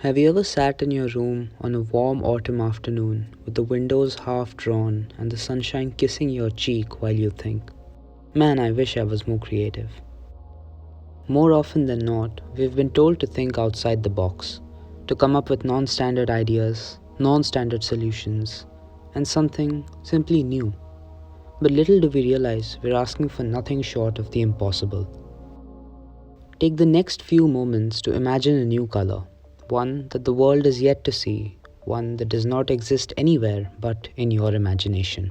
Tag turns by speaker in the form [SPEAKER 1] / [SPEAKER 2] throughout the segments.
[SPEAKER 1] Have you ever sat in your room on a warm autumn afternoon with the windows half drawn and the sunshine kissing your cheek while you think, man, I wish I was more creative? More often than not, we've been told to think outside the box, to come up with non standard ideas, non standard solutions, and something simply new. But little do we realize we're asking for nothing short of the impossible. Take the next few moments to imagine a new color, one that the world is yet to see, one that does not exist anywhere but in your imagination.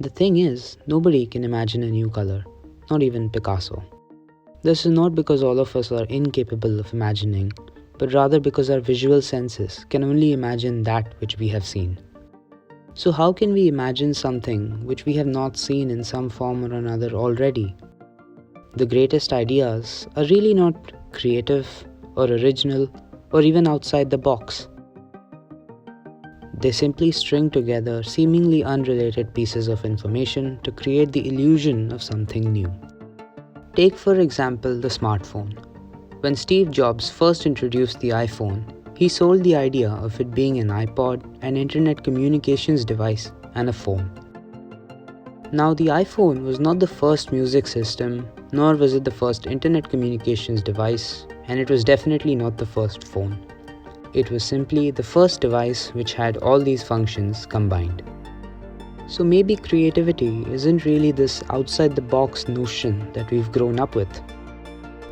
[SPEAKER 1] The thing is, nobody can imagine a new color, not even Picasso. This is not because all of us are incapable of imagining, but rather because our visual senses can only imagine that which we have seen. So how can we imagine something which we have not seen in some form or another already? The greatest ideas are really not creative or original or even outside the box. They simply string together seemingly unrelated pieces of information to create the illusion of something new. Take for example the smartphone. When Steve Jobs first introduced the iPhone, he sold the idea of it being an iPod, an internet communications device, and a phone. Now, the iPhone was not the first music system, nor was it the first internet communications device, and it was definitely not the first phone. It was simply the first device which had all these functions combined. So maybe creativity isn't really this outside-the-box notion that we've grown up with.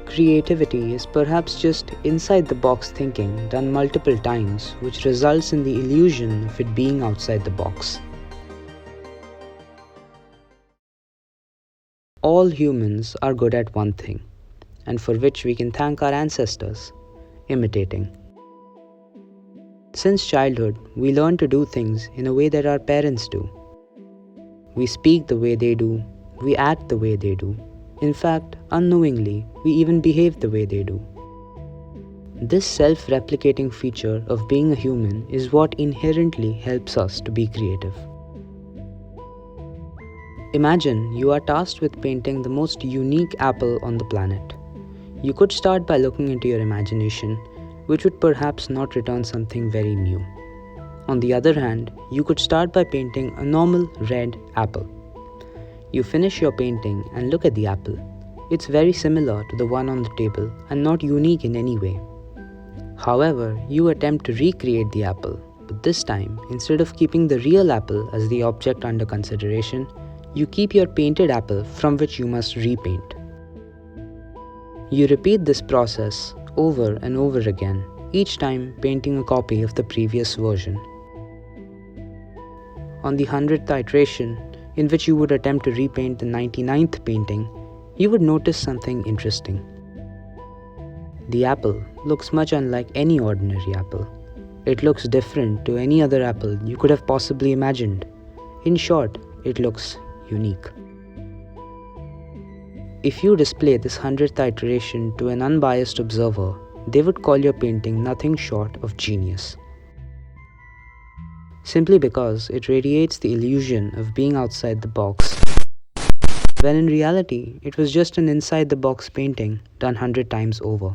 [SPEAKER 1] Creativity is perhaps just inside-the-box thinking done multiple times, which results in the illusion of it being outside the box. All humans are good at one thing, and for which we can thank our ancestors: imitating. Since childhood, we learn to do things in a way that our parents do. We speak the way they do, we act the way they do. In fact, unknowingly, we even behave the way they do. This self-replicating feature of being a human is what inherently helps us to be creative. Imagine you are tasked with painting the most unique apple on the planet. You could start by looking into your imagination, which would perhaps not return something very new. On the other hand, you could start by painting a normal red apple. You finish your painting and look at the apple. It's very similar to the one on the table and not unique in any way. However, you attempt to recreate the apple, but this time, instead of keeping the real apple as the object under consideration, you keep your painted apple from which you must repaint. You repeat this process over and over again, each time painting a copy of the previous version. On the 100th iteration, in which you would attempt to repaint the 99th painting, you would notice something interesting. The apple looks much unlike any ordinary apple. It looks different to any other apple you could have possibly imagined. In short, it looks unique. If you display this 100th iteration to an unbiased observer, they would call your painting nothing short of genius. Simply because it radiates the illusion of being outside the box, when in reality it was just an inside-the-box painting done 100 times over.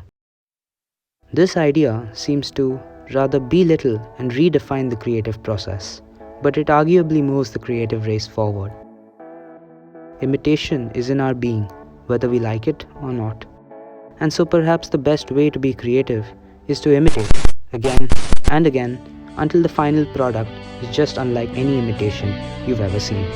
[SPEAKER 1] This idea seems to rather belittle and redefine the creative process, but it arguably moves the creative race forward. Imitation is in our being, whether we like it or not. And so perhaps the best way to be creative is to imitate again and again until the final product is just unlike any imitation you've ever seen.